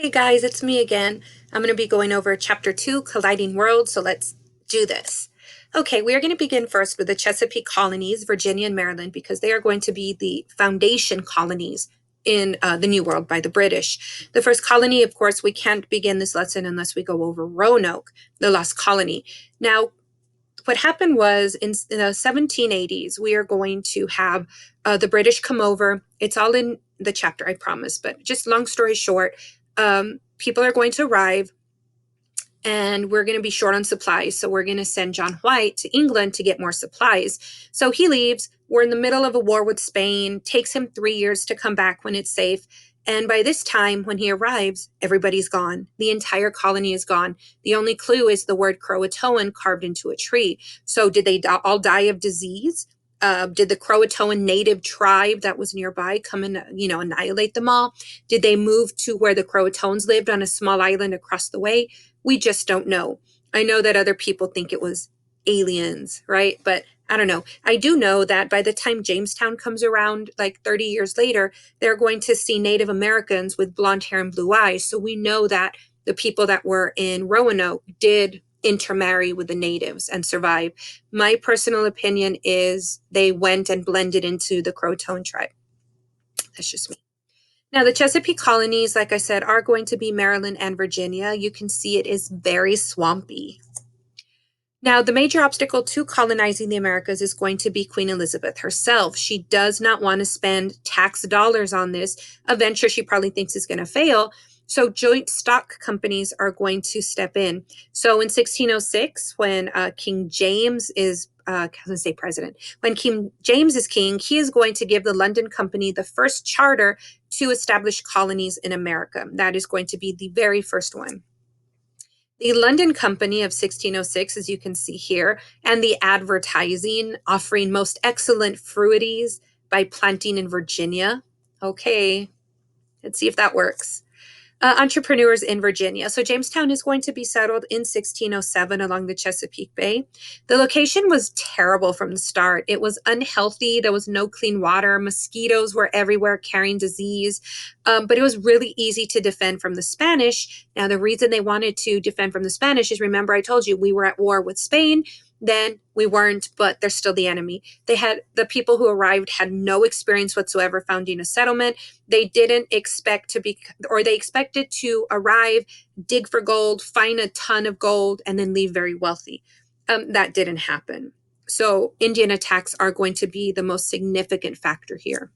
Hey guys, it's me again. I'm going to be going over chapter 2, Colliding Worlds, so let's do this. Okay, we are going to begin first with the Chesapeake colonies, Virginia and Maryland, because they are going to be the foundation colonies in the New World by the British. The first colony, of course, we can't begin this lesson unless we go over Roanoke, the lost colony. Now, what happened was in the 1780s, we are going to have the British come over. It's all in the chapter, I promise, but just long story short, people are going to arrive and we're going to be short on supplies. So we're going to send John White to England to get more supplies. So he leaves. We're in the middle of a war with Spain. Takes him 3 years to come back when it's safe. And by this time, when he arrives, everybody's gone. The entire colony is gone. The only clue is the word Croatoan carved into a tree. So did they all die of disease? Did the Croatoan native tribe that was nearby come and annihilate them all? Did they move to where the Croatoans lived on a small island across the way? We just don't know. I know that other people think it was aliens, right? But I don't know. I do know that by the time Jamestown comes around, like 30 years later, they're going to see Native Americans with blonde hair and blue eyes. So we know that the people that were in Roanoke did intermarry with the natives and survive. My personal opinion is they went and blended into the Croatoan tribe. That's just me. Now, the Chesapeake colonies, like I said, are going to be Maryland and Virginia. You can see it is very swampy. Now, the major obstacle to colonizing the Americas is going to be Queen Elizabeth herself. She does not want to spend tax dollars on this, a venture she probably thinks is going to fail. So joint stock companies are going to step in. So in 1606, when King James is, I was going to say president, when King James is king, he is going to give the London Company the first charter to establish colonies in America. That is going to be the very first one. The London Company of 1606, as you can see here, and the advertising offering most excellent fruities by planting in Virginia. Okay, let's see if that works. Entrepreneurs in Virginia. So Jamestown is going to be settled in 1607 along the Chesapeake Bay. The location was terrible from the start. It was unhealthy. There was no clean water. Mosquitoes were everywhere carrying disease. But it was really easy to defend from the Spanish. Now, the reason they wanted to defend from the Spanish is, remember, I told you we were at war with Spain. Then we weren't, but they're still the enemy. The people who arrived had no experience whatsoever founding a settlement. They didn't expect to be, or they expected to arrive, dig for gold, find a ton of gold, and then leave very wealthy. That didn't happen. So Indian attacks are going to be the most significant factor here.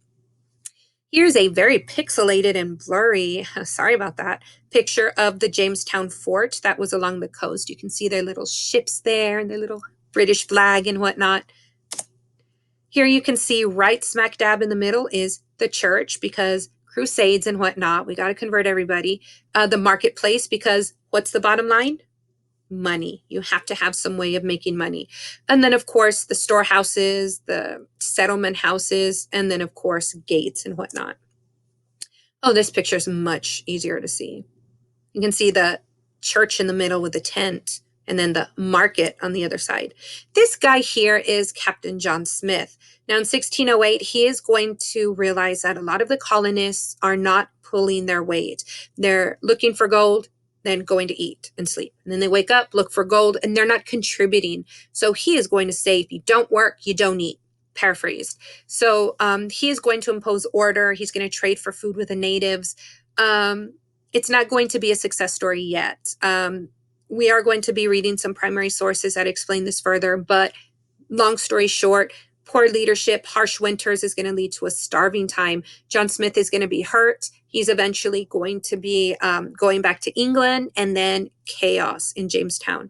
Here's a very pixelated and blurry, sorry about that, picture of the Jamestown fort that was along the coast. You can see their little ships there and their little British flag and whatnot. Here you can see right smack dab in the middle is the church, because crusades and whatnot, we got to convert everybody. The marketplace, because what's the bottom line? Money. You have to have some way of making money. And then, of course, the storehouses, the settlement houses, and then, of course, gates and whatnot. Oh, this picture is much easier to see. You can see the church in the middle with the tent, and then the market on the other side. This guy here is Captain John Smith. Now, in 1608, he is going to realize that a lot of the colonists are not pulling their weight. They're looking for gold, then going to eat and sleep. And then they wake up, look for gold, and they're not contributing. So he is going to say, if you don't work, you don't eat. Paraphrased. So he is going to impose order. He's going to trade for food with the natives. It's not going to be a success story yet. We are going to be reading some primary sources that explain this further, but long story short, poor leadership, harsh winters is going to lead to a starving time. John Smith is going to be hurt. He's eventually going to be going back to England, and then chaos in Jamestown.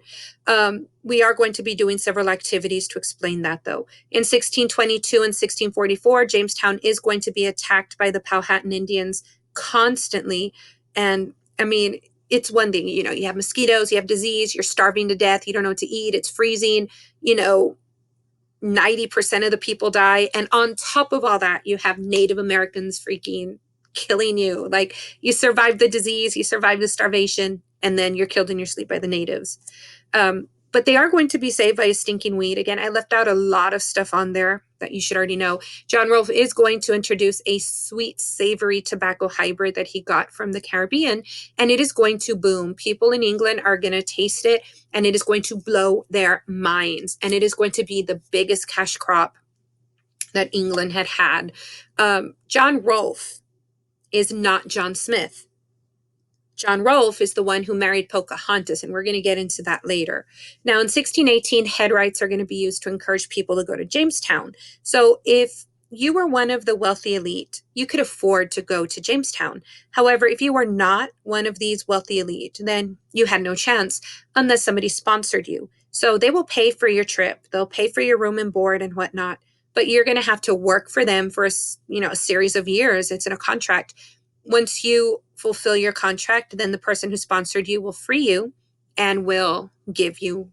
We are going to be doing several activities to explain that, though. In 1622 and 1644, Jamestown is going to be attacked by the Powhatan Indians constantly. And I mean, it's one thing, you have mosquitoes, you have disease, you're starving to death, you don't know what to eat, it's freezing, 90% of the people die. And on top of all that, you have Native Americans freaking killing you. Like, you survive the disease, you survive the starvation, and then you're killed in your sleep by the natives. But they are going to be saved by a stinking weed. Again, I left out a lot of stuff on there that you should already know. John Rolfe is going to introduce a sweet, savory tobacco hybrid that he got from the Caribbean, and it is going to boom. People in England are going to taste it, and it is going to blow their minds, and it is going to be the biggest cash crop that England had had. John Rolfe is not John Smith. John Rolfe is the one who married Pocahontas, and we're going to get into that later. Now, in 1618, head rights are going to be used to encourage people to go to Jamestown. So if you were one of the wealthy elite, you could afford to go to Jamestown. However, if you were not one of these wealthy elite, then you had no chance unless somebody sponsored you. So they will pay for your trip. They'll pay for your room and board and whatnot, but you're going to have to work for them for a series of years. It's in a contract. Once you fulfill your contract, then the person who sponsored you will free you and will give you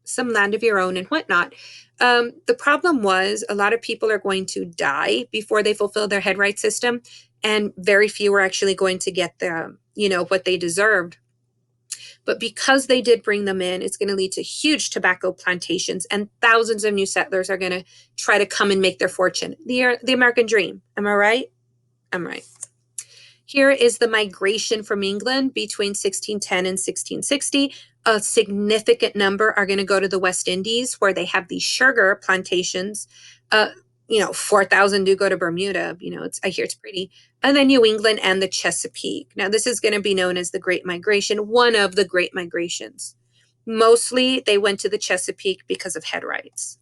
some land of your own and whatnot. The problem was a lot of people are going to die before they fulfill their head right system, and very few are actually going to get what they deserved. But because they did bring them in, it's going to lead to huge tobacco plantations, and thousands of new settlers are going to try to come and make their fortune. The American dream. Am I right? I'm right. Here is the migration from England between 1610 and 1660. A significant number are going to go to the West Indies, where they have these sugar plantations. 4,000 do go to Bermuda. I hear it's pretty. And then New England and the Chesapeake. Now, this is going to be known as the Great Migration, one of the Great Migrations. Mostly, they went to the Chesapeake because of head rights.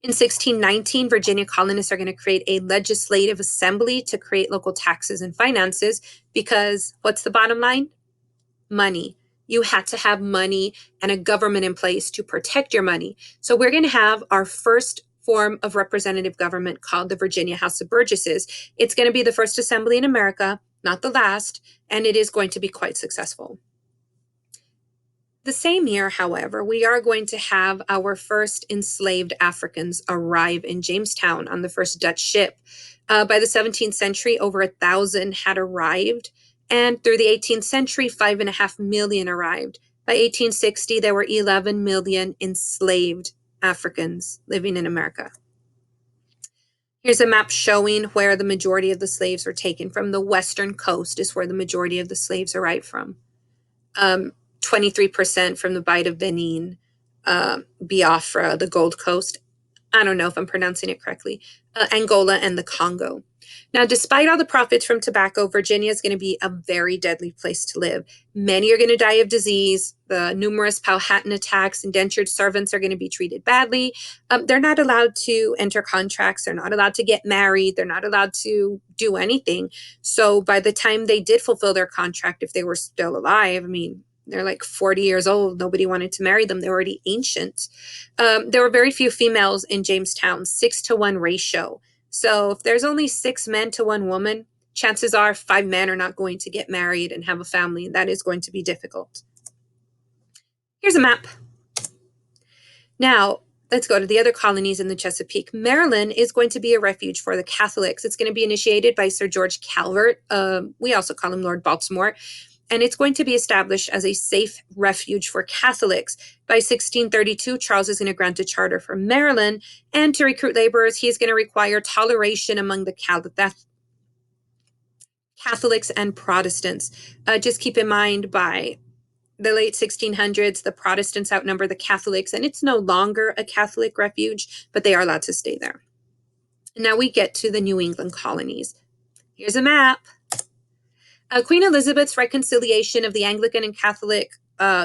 In 1619, Virginia colonists are going to create a legislative assembly to create local taxes and finances because what's the bottom line? Money. You had to have money and a government in place to protect your money. So we're going to have our first form of representative government called the Virginia House of Burgesses. It's going to be the first assembly in America, not the last, and it is going to be quite successful. The same year, however, we are going to have our first enslaved Africans arrive in Jamestown on the first Dutch ship. By the 17th century, over 1,000 had arrived, and through the 18th century, 5.5 million arrived. By 1860, there were 11 million enslaved Africans living in America. Here's a map showing where the majority of the slaves were taken from. The western coast is where the majority of the slaves arrived from. 23% from the Bight of Benin, Biafra, the Gold Coast. I don't know if I'm pronouncing it correctly. Angola and the Congo. Now, despite all the profits from tobacco, Virginia is going to be a very deadly place to live. Many are going to die of disease. The numerous Powhatan attacks, indentured servants are going to be treated badly. They're not allowed to enter contracts. They're not allowed to get married. They're not allowed to do anything. So by the time they did fulfill their contract, if they were still alive, they're like 40 years old. Nobody wanted to marry them. They're already ancient. There were very few females in Jamestown, 6-to-1 ratio. So if there's only 6 men to 1 woman, chances are 5 men are not going to get married and have a family. And that is going to be difficult. Here's a map. Now, let's go to the other colonies in the Chesapeake. Maryland is going to be a refuge for the Catholics. It's going to be initiated by Sir George Calvert. We also call him Lord Baltimore. And it's going to be established as a safe refuge for Catholics. By 1632, Charles is going to grant a charter for Maryland, and to recruit laborers, he's going to require toleration among the Catholics and Protestants. Just keep in mind, by the late 1600s, the Protestants outnumber the Catholics, and it's no longer a Catholic refuge, but they are allowed to stay there. And now we get to the New England colonies. Here's a map. Queen Elizabeth's reconciliation of the Anglican and Catholic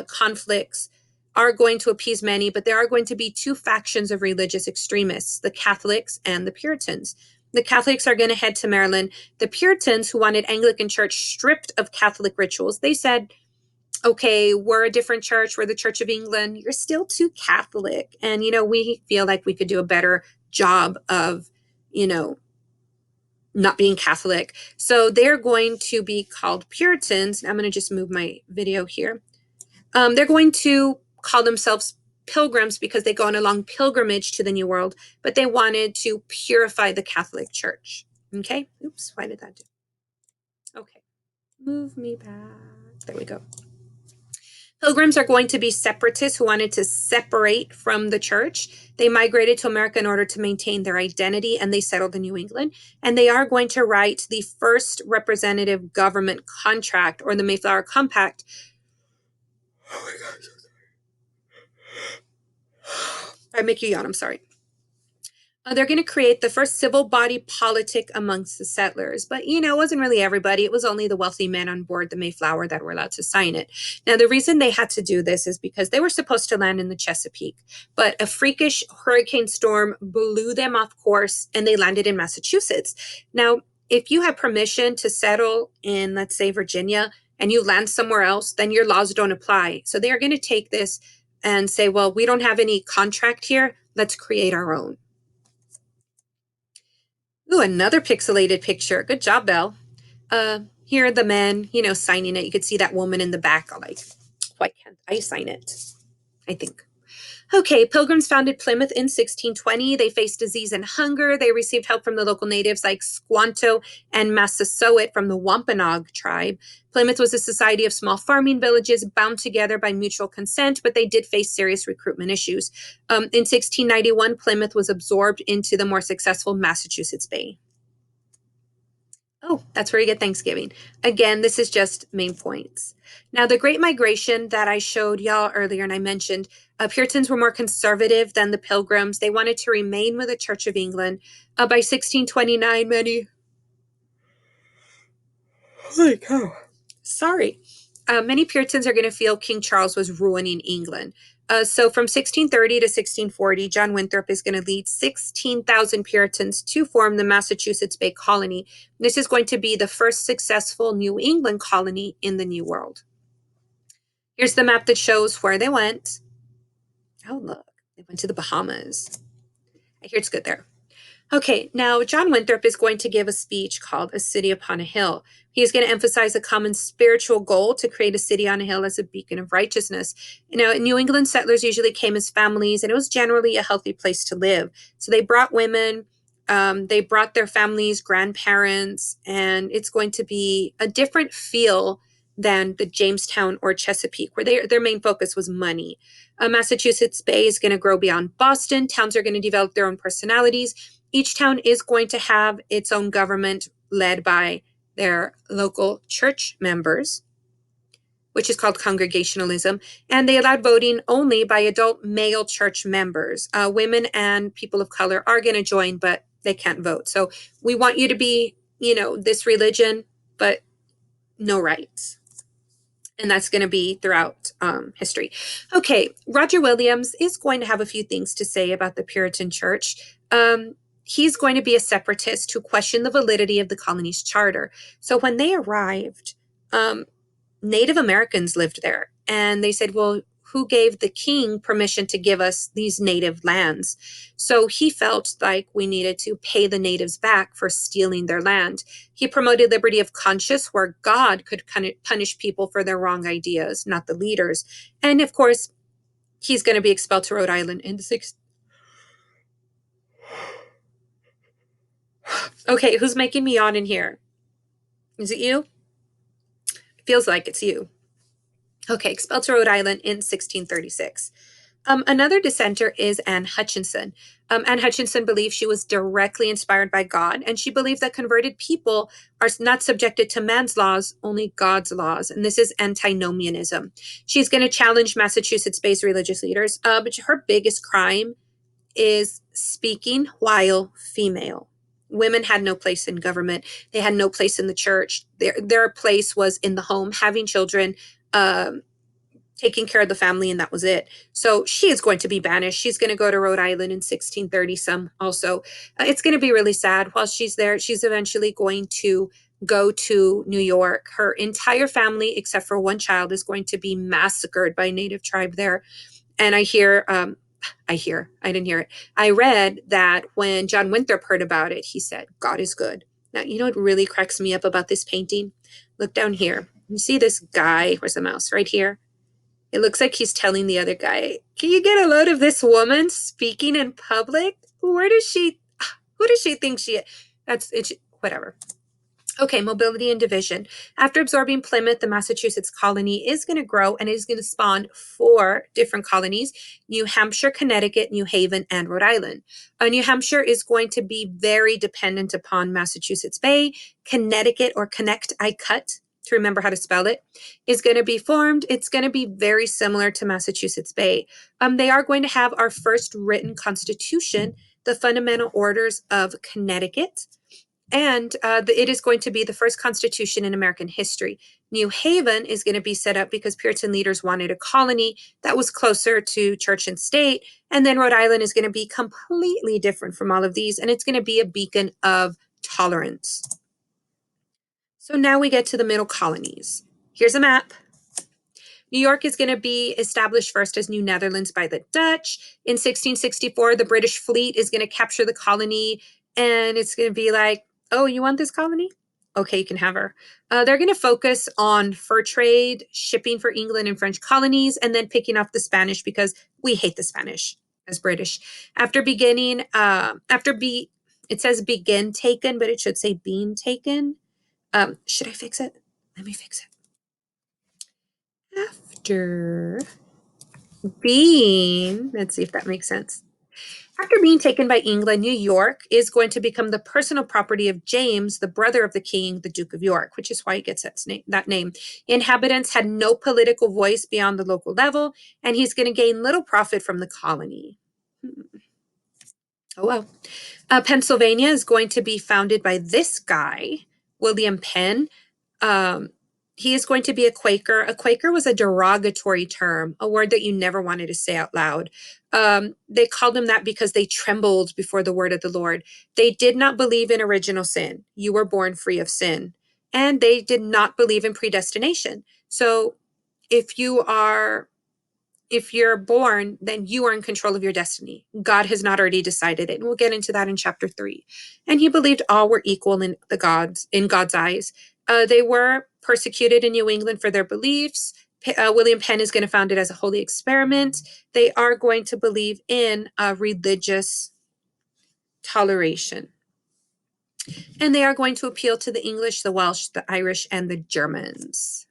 conflicts are going to appease many, but there are going to be 2 factions of religious extremists, the Catholics and the Puritans. The Catholics are going to head to Maryland. The Puritans, who wanted Anglican Church stripped of Catholic rituals, they said, okay, we're a different church. We're the Church of England. You're still too Catholic. And, we feel like we could do a better job of, not being Catholic. So they're going to be called Puritans. I'm going to just move my video here. They're going to call themselves Pilgrims because they go on a long pilgrimage to the New World, but they wanted to purify the Catholic Church. Okay. Oops. Why did that do? Okay. Move me back. There we go. Pilgrims are going to be separatists who wanted to separate from the church. They migrated to America in order to maintain their identity, and they settled in New England. And they are going to write the first representative government contract, or the Mayflower Compact. Oh my gosh. I make you yawn, I'm sorry. They're going to create the first civil body politic amongst the settlers. But, it wasn't really everybody. It was only the wealthy men on board the Mayflower that were allowed to sign it. Now, the reason they had to do this is because they were supposed to land in the Chesapeake, but a freakish hurricane storm blew them off course and they landed in Massachusetts. Now, if you have permission to settle in, let's say, Virginia, and you land somewhere else, then your laws don't apply. So they are going to take this and say, well, we don't have any contract here. Let's create our own. Ooh, another pixelated picture. Good job, Belle. Here are the men, signing it. You could see that woman in the back. Like, why can't I sign it? I think. Okay, Pilgrims founded Plymouth in 1620. They faced disease and hunger. They received help from the local natives like Squanto and Massasoit from the Wampanoag tribe. Plymouth was a society of small farming villages bound together by mutual consent, but they did face serious recruitment issues. In 1691, Plymouth was absorbed into the more successful Massachusetts Bay. Oh, that's where you get Thanksgiving. Again, this is just main points. Now, the Great Migration that I showed y'all earlier and I mentioned, Puritans were more conservative than the Pilgrims. They wanted to remain with the Church of England. By 1629, many... Holy cow. Sorry. Many Puritans are going to feel King Charles was ruining England. So from 1630 to 1640, John Winthrop is going to lead 16,000 Puritans to form the Massachusetts Bay Colony. This is going to be the first successful New England colony in the New World. Here's the map that shows where they went. Oh, look, they went to the Bahamas. I hear it's good there. Okay, now John Winthrop is going to give a speech called A City Upon a Hill. He is going to emphasize a common spiritual goal to create a city on a hill as a beacon of righteousness. New England settlers usually came as families, and it was generally a healthy place to live. So they brought women, they brought their families, grandparents, and it's going to be a different feel than the Jamestown or Chesapeake, where their main focus was money. Massachusetts Bay is going to grow beyond Boston. Towns are going to develop their own personalities. Each town is going to have its own government led by their local church members, which is called congregationalism. And they allowed voting only by adult male church members. Women and people of color are going to join, but they can't vote. So we want you to be, this religion, but no rights. And that's going to be throughout history. Okay, Roger Williams is going to have a few things to say about the Puritan Church. He's going to be a separatist who questioned the validity of the colony's charter. So when they arrived, Native Americans lived there. And they said, well, who gave the king permission to give us these native lands? So he felt like we needed to pay the natives back for stealing their land. He promoted liberty of conscience, where God could punish people for their wrong ideas, not the leaders. And of course, he's going to be expelled to Rhode Island in the 60s. Okay, who's making me yawn in here? Is it you? It feels like it's you. Okay, expelled to Rhode Island in 1636. Another dissenter is Anne Hutchinson. Anne Hutchinson believed she was directly inspired by God, and she believed that converted people are not subjected to man's laws, only God's laws. And this is antinomianism. She's going to challenge Massachusetts-based religious leaders, but her biggest crime is speaking while female. Women had no place in government. They had no place in the church. Their place was in the home, having children, taking care of the family, and that was it. So she is going to be banished. She's going to go to Rhode Island in 1630 some also. It's going to be really sad. While she's there, she's eventually going to go to New York. Her entire family, except for one child, is going to be massacred by a native tribe there. And I didn't hear it. I read that when John Winthrop heard about it, he said, God is good. Now, you know what really cracks me up about this painting? Look down here. You see this guy, where's the mouse? Right here. It looks like he's telling the other guy, can you get a load of this woman speaking in public? Who does she think she is? That's it, whatever. Okay, mobility and division. After absorbing Plymouth, the Massachusetts colony is going to grow and it is going to spawn 4 different colonies: New Hampshire, Connecticut, New Haven, and Rhode Island. New Hampshire is going to be very dependent upon Massachusetts Bay. Connecticut, or Connecticut, to remember how to spell it, is going to be formed. It's going to be very similar to Massachusetts Bay. They are going to have our first written constitution, the Fundamental Orders of Connecticut. And it is going to be the first constitution in American history. New Haven is going to be set up because Puritan leaders wanted a colony that was closer to church and state. And then Rhode Island is going to be completely different from all of these, and it's going to be a beacon of tolerance. So now we get to the middle colonies. Here's a map. New York is going to be established first as New Netherlands by the Dutch. In 1664, the British fleet is going to capture the colony, and it's going to be like, oh, you want this colony? Okay, you can have her. They're going to focus on fur trade, shipping for England and French colonies, and then picking off the Spanish because we hate the Spanish as British. It says begin taken, but it should say being taken. Should I fix it? Let me fix it. After being, let's see if that makes sense. After being taken by England, New York is going to become the personal property of James, the brother of the king, the Duke of York, which is why he gets that name. Inhabitants had no political voice beyond the local level, and he's going to gain little profit from the colony. Oh well. Pennsylvania is going to be founded by this guy, William Penn. He is going to be a Quaker. A Quaker was a derogatory term, a word that you never wanted to say out loud. They called him that because they trembled before the word of the Lord. They did not believe in original sin. You were born free of sin. And they did not believe in predestination. So if you're born, then you are in control of your destiny. God has not already decided it. And we'll get into that in chapter 3. And he believed all were equal in God's eyes. They were persecuted in New England for their beliefs. William Penn is going to found it as a holy experiment. They are going to believe in religious toleration. And they are going to appeal to the English, the Welsh, the Irish, and the Germans.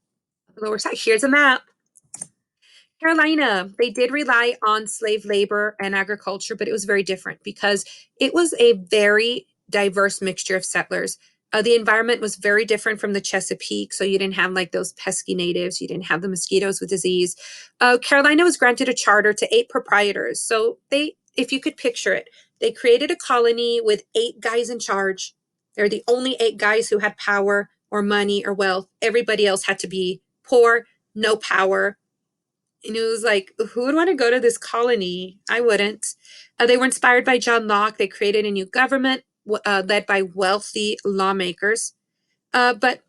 Lower side, here's a map. Carolina, they did rely on slave labor and agriculture, but it was very different because it was a very diverse mixture of settlers. The environment was very different from the Chesapeake, so you didn't have like those pesky natives. You didn't have the mosquitoes with disease. Carolina was granted a charter to 8 proprietors. So if you could picture it, they created a colony with 8 guys in charge. They're the only 8 guys who had power or money or wealth. Everybody else had to be poor, no power. And it was like, who would want to go to this colony? I wouldn't. They were inspired by John Locke. They created a new government led by wealthy lawmakers, but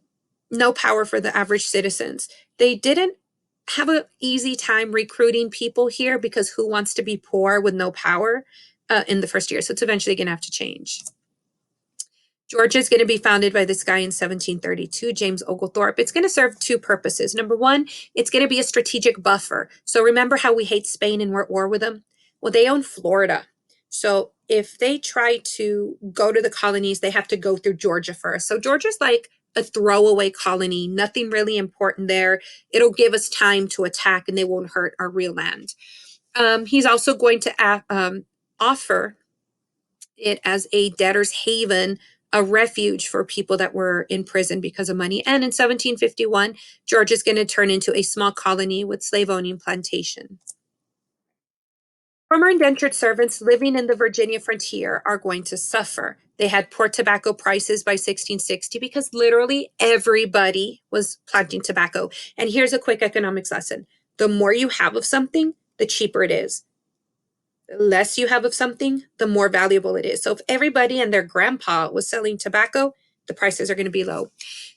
no power for the average citizens. They didn't have an easy time recruiting people here because who wants to be poor with no power in the first year? So it's eventually going to have to change. Georgia is going to be founded by this guy in 1732, James Oglethorpe. It's going to serve 2 purposes. Number 1, it's going to be a strategic buffer. So remember how we hate Spain and we're at war with them? Well, they own Florida. So if they try to go to the colonies, they have to go through Georgia first. So Georgia's like a throwaway colony, nothing really important there. It'll give us time to attack and they won't hurt our real land. He's also going to offer it as a debtor's haven, a refuge for people that were in prison because of money. And in 1751, Georgia is going to turn into a small colony with slave-owning plantation. Former indentured servants living in the Virginia frontier are going to suffer. They had poor tobacco prices by 1660 because literally everybody was planting tobacco. And here's a quick economics lesson. The more you have of something, the cheaper it is. The less you have of something, the more valuable it is. So if everybody and their grandpa was selling tobacco, the prices are going to be low.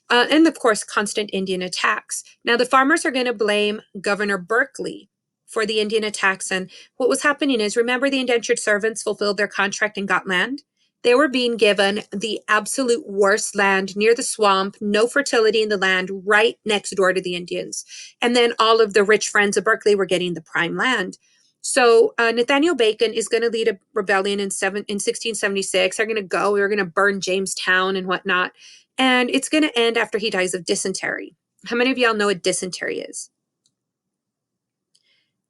And of course, constant Indian attacks. Now, the farmers are going to blame Governor Berkeley for the Indian attacks. And what was happening is, remember, the indentured servants fulfilled their contract and got land? They were being given the absolute worst land near the swamp, no fertility in the land, right next door to the Indians. And then all of the rich friends of Berkeley were getting the prime land. So Nathaniel Bacon is going to lead a rebellion in 1676. They're going to go. We're going to burn Jamestown and whatnot. And it's going to end after he dies of dysentery. How many of y'all know what dysentery is?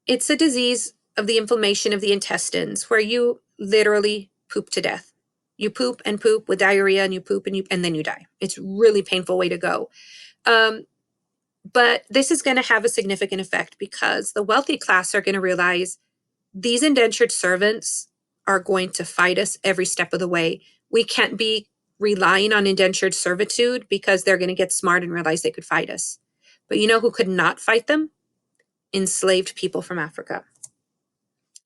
It's a disease of the inflammation of the intestines where you literally poop to death. You poop and poop with diarrhea, and you poop and then you die. It's a really painful way to go. But this is going to have a significant effect because the wealthy class are going to realize these indentured servants are going to fight us every step of the way. We can't be relying on indentured servitude because they're going to get smart and realize they could fight us. But you know who could not fight them? Enslaved people from Africa.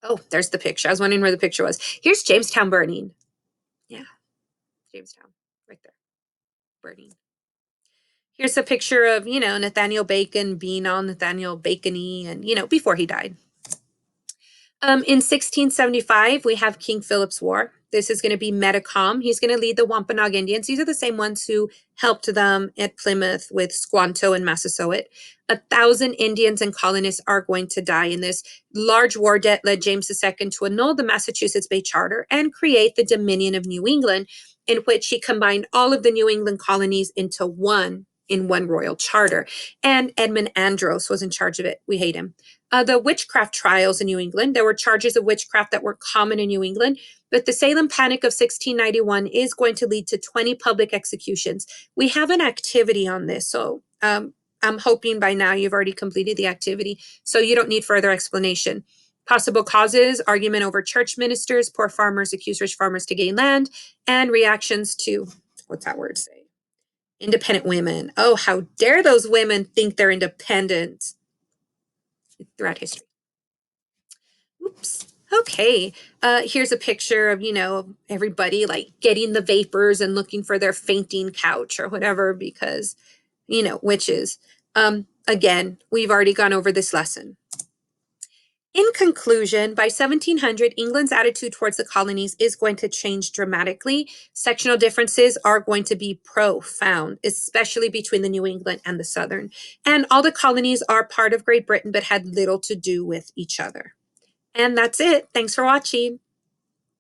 Oh, there's the picture. I was wondering where the picture was. Here's Jamestown burning. Yeah, Jamestown, right there, burning. Here's a picture of, Nathaniel Bacon being all Nathaniel Bacony and, before he died. In 1675, we have King Philip's War. This is going to be Metacom. He's going to lead the Wampanoag Indians. These are the same ones who helped them at Plymouth with Squanto and Massasoit. 1,000 Indians and colonists are going to die in this. Large war debt led James II to annul the Massachusetts Bay Charter and create the Dominion of New England, in which he combined all of the New England colonies into one in one royal charter. And Edmund Andros was in charge of it. We hate him. The witchcraft trials in New England. There were charges of witchcraft that were common in New England, but the Salem Panic of 1691 is going to lead to 20 public executions. We have an activity on this, so I'm hoping by now you've already completed the activity, so you don't need further explanation. Possible causes: argument over church ministers, poor farmers accuse rich farmers to gain land, and reactions to, what's that word say? Independent women. Oh, how dare those women think they're independent throughout history. Oops. Okay. Here's a picture of, everybody like getting the vapors and looking for their fainting couch or whatever because, witches. Again, we've already gone over this lesson. In conclusion, by 1700, England's attitude towards the colonies is going to change dramatically. Sectional differences are going to be profound, especially between the New England and the Southern. And all the colonies are part of Great Britain, but had little to do with each other. And that's it. Thanks for watching.